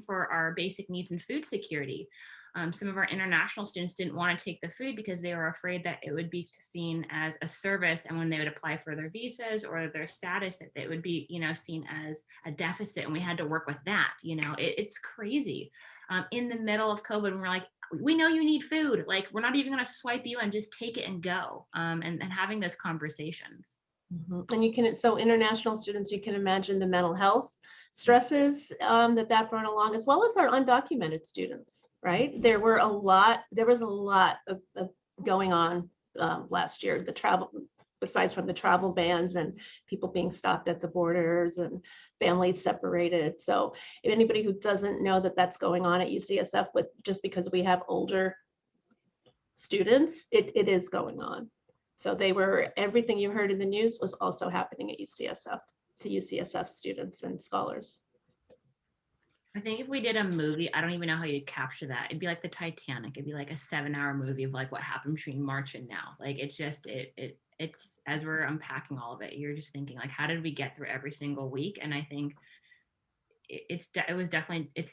S2: for our basic needs and food security. Some of our international students didn't want to take the food because they were afraid that it would be seen as a service, and when they would apply for their visas or their status, that it would be, seen as a deficit, and we had to work with that. It's crazy. In the middle of COVID, when we're like, we know you need food, like we're not even going to swipe you and just take it and go, and having those conversations.
S4: And so international students, you can imagine the mental health stresses that brought along, as well as our undocumented students, right? There was a lot of going on last year, besides from the travel bans and people being stopped at the borders and families separated. So if anybody who doesn't know that that's going on at UCSF, just because we have older students, it is going on. So everything you heard in the news was also happening at UCSF to UCSF students and scholars.
S2: I think if we did a movie, I don't even know how you'd capture that. It'd be like the Titanic. It'd be like a 7-hour movie of like what happened between March and now. Like it's just it's as we're unpacking all of it, you're just thinking like, how did we get through every single week? And I think it's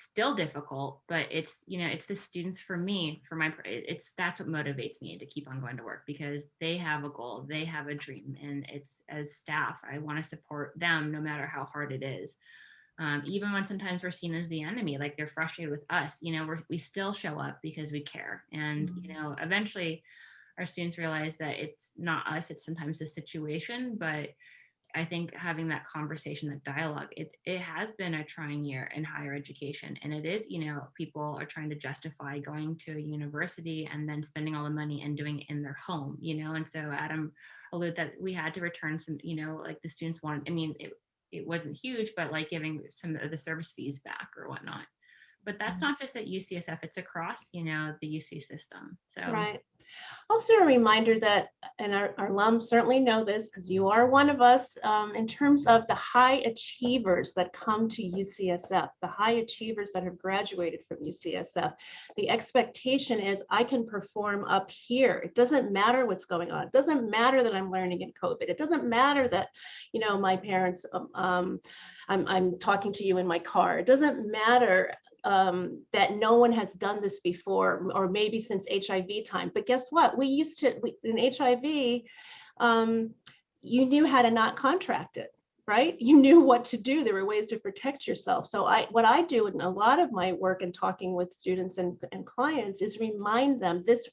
S2: still difficult, but it's the students that's what motivates me to keep on going to work, because they have a goal, they have a dream, and it's, as staff, I want to support them no matter how hard it is. Even when sometimes we're seen as the enemy, like they're frustrated with us, we still show up because we care. And, eventually our students realize that it's not us, it's sometimes the situation. But I think having that conversation, that dialogue, it has been a trying year in higher education. And it is, people are trying to justify going to a university and then spending all the money and doing it in their home, and so Adam alluded that we had to return some, like the students wanted, it wasn't huge, but like giving some of the service fees back or whatnot. But that's not just at UCSF, it's across, the UC system. So
S4: right. Also a reminder that, and our alums certainly know this because you are one of us, in terms of the high achievers that come to UCSF, the high achievers that have graduated from UCSF, the expectation is I can perform up here. It doesn't matter what's going on. It doesn't matter that I'm learning in COVID. It doesn't matter that, my parents, I'm talking to you in my car. It doesn't matter that no one has done this before, or maybe since HIV time. But guess what? In HIV, you knew how to not contract it, right? You knew what to do. There were ways to protect yourself. So what I do in a lot of my work and talking with students and clients is remind them this,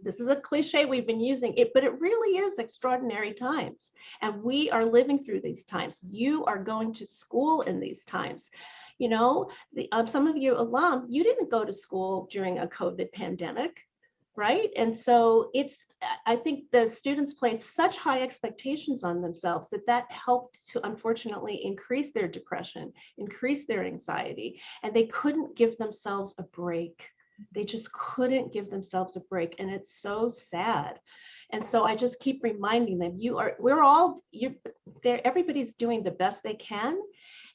S4: this is a cliche we've been using it, but it really is extraordinary times. And we are living through these times. You are going to school in these times. Some of you alum, you didn't go to school during a COVID pandemic, right? And so I think the students place such high expectations on themselves that helped to unfortunately increase their depression, increase their anxiety, and they couldn't give themselves a break. They just couldn't give themselves a break. And it's so sad. And so I just keep reminding them, everybody's doing the best they can.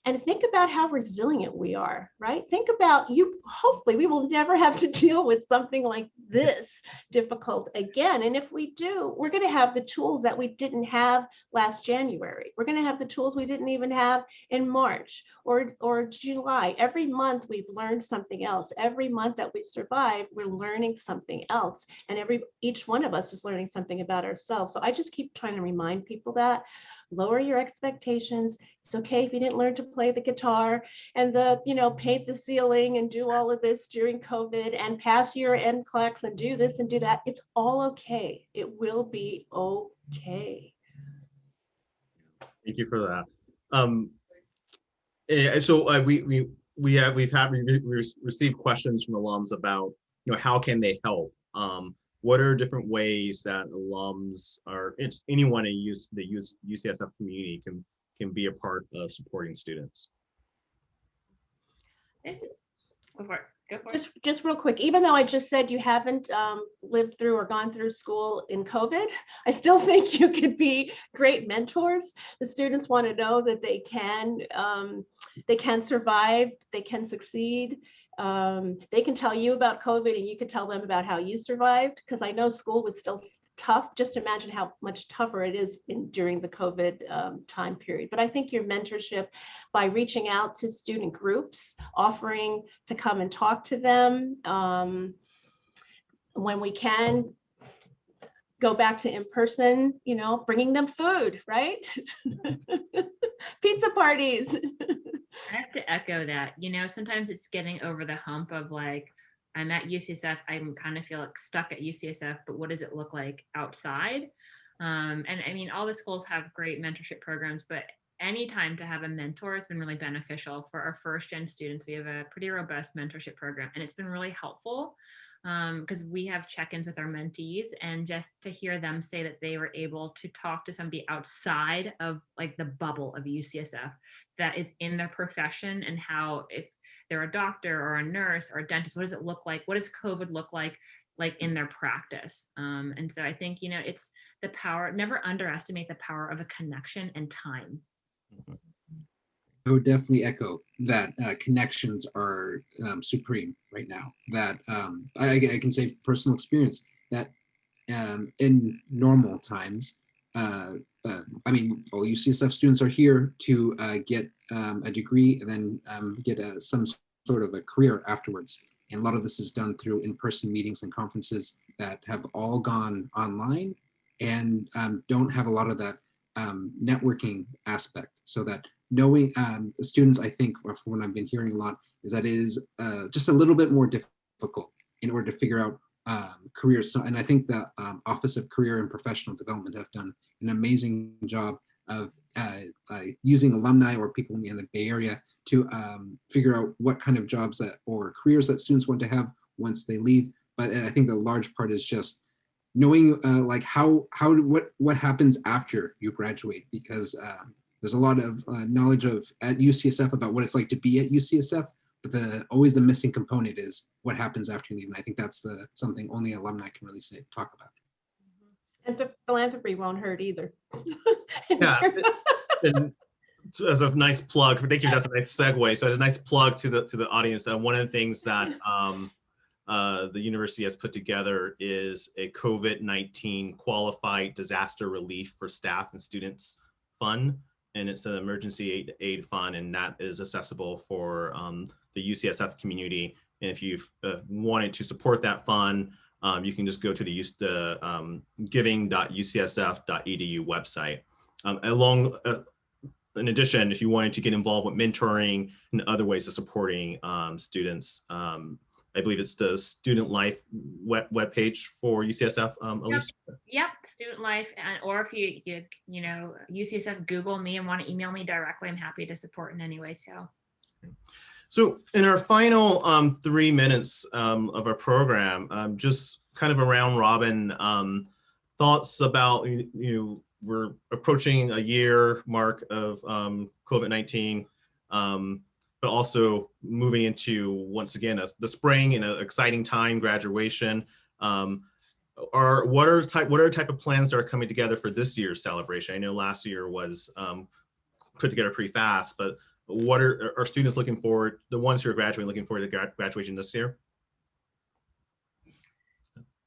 S4: And think about how resilient we are, right? Think about hopefully we will never have to deal with something like this difficult again. And if we do, we're going to have the tools that we didn't have last January. We're going to have the tools we didn't even have in March or July. Every month we've learned something else. Every month that we've survived, we're learning something else. And each one of us is learning something about ourselves. So I just keep trying to remind people that lower your expectations. It's okay if you didn't learn to play the guitar and paint the ceiling and do all of this during COVID and pass your NCLEX and do this and do that. It's all okay. It will be okay.
S1: Thank you for that. So we've received questions from alums about how can they help. What are different ways that alums anyone in the UCSF community can be a part of supporting students?
S2: Go for it.
S4: Just real quick, even though I just said you haven't lived through or gone through school in COVID, I still think you could be great mentors. The students want to know that they can survive, they can succeed. They can tell you about COVID and you can tell them about how you survived, because I know school was still tough. Just imagine how much tougher it is during the COVID time period. But I think your mentorship, by reaching out to student groups, offering to come and talk to them, when we can, go back to in-person, bringing them food, right? Pizza parties.
S2: I have to echo that. Sometimes it's getting over the hump of like, I'm at UCSF, I kind of feel like stuck at UCSF, but what does it look like outside? And all the schools have great mentorship programs, but any time to have a mentor, it's been really beneficial for our first gen students. We have a pretty robust mentorship program, and it's been really helpful because we have check-ins with our mentees, and just to hear them say that they were able to talk to somebody outside of like the bubble of UCSF that is in their profession, and how if they're a doctor or a nurse or a dentist, what does it look like? What does COVID look like in their practice? And so I think, you know, it's the power, never underestimate the power of a connection and time.
S3: I would definitely echo that connections are supreme right now. That I can say from personal experience that in normal times, I mean, all UCSF students are here to get a degree and then get some sort of a career afterwards. And a lot of this is done through in-person meetings and conferences that have all gone online and don't have a lot of that networking aspect. So that knowing the students, I think, or from what I've been hearing a lot, is that it is just a little bit more difficult in order to figure out careers. So, and I think the Office of Career and Professional Development have done an amazing job of using alumni or people in the Bay Area to figure out what kind of jobs that or careers that students want to have once they leave. But I think the large part is just knowing like what happens after you graduate, because there's a lot of knowledge at UCSF about what it's like to be at UCSF, but always the missing component is what happens after you leave. And I think that's something only alumni can really talk about.
S4: And the philanthropy won't hurt either.
S1: Yeah. And as a nice plug, thank you. That's a nice segue. So as a nice plug to the audience, that one of the things that the university has put together is a COVID-19 qualified disaster relief for staff and students fund. And it's an emergency aid fund, and that is accessible for the UCSF community. And if you've wanted to support that fund, you can just go to the giving.ucsf.edu website. In addition, if you wanted to get involved with mentoring and other ways of supporting students, I believe it's the Student Life webpage for UCSF, Alece?
S2: Yep, Student Life. Or if you know, UCSF, Google me and want to email me directly, I'm happy to support in any way too.
S1: So in our final 3 minutes of our program, just kind of a round robin thoughts about, we're approaching a year mark of COVID-19, but also moving into, once again, the spring and an exciting time, graduation. What are type of plans that are coming together for this year's celebration? I know last year was put together pretty fast, but what are students looking forward, the ones who are graduating, looking forward to graduation this year?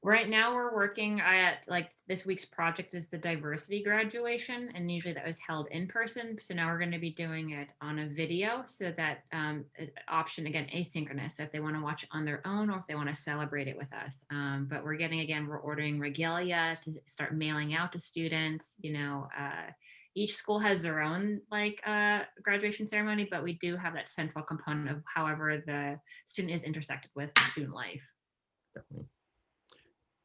S2: Right now we're working at, like, this week's project is the diversity graduation, and usually that was held in person. So now we're going to be doing it on a video, so that option, again, asynchronous, so if they want to watch on their own or if they want to celebrate it with us. But we're ordering regalia to start mailing out to students. Each school has their own graduation ceremony, but we do have that central component of however the student is intersected with student life.
S1: Definitely.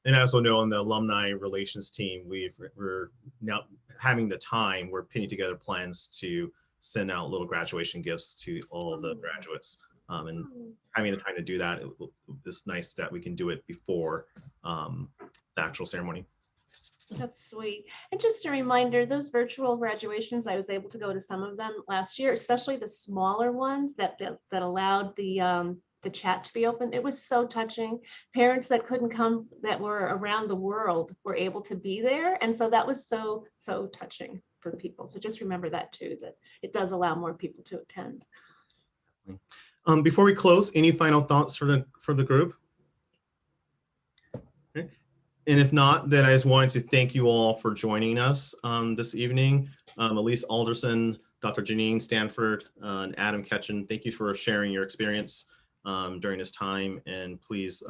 S1: And I also know on the alumni relations team, we're now having the time, we're putting together plans to send out little graduation gifts to all of the graduates. And having the time to do that, it's nice that we can do it before the actual ceremony.
S4: That's sweet. And just a reminder, those virtual graduations, I was able to go to some of them last year, especially the smaller ones that allowed the chat to be open. It was so touching. Parents that couldn't come, that were around the world, were able to be there. And so that was so touching for people. So just remember that too, that it does allow more people to attend.
S1: Before we close, any final thoughts for the group? Okay. And if not, then I just wanted to thank you all for joining us this evening. Alece Alderson, Dr. Janine Stanford, and Adam Ketchen, thank you for sharing your experience during this time, and please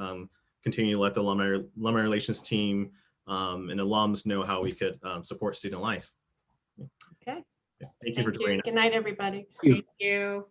S1: continue to let the alumni relations team and alums know how we could support student life.
S4: Okay.
S1: Thank you for joining us.
S4: Good night, everybody.
S2: Thank you.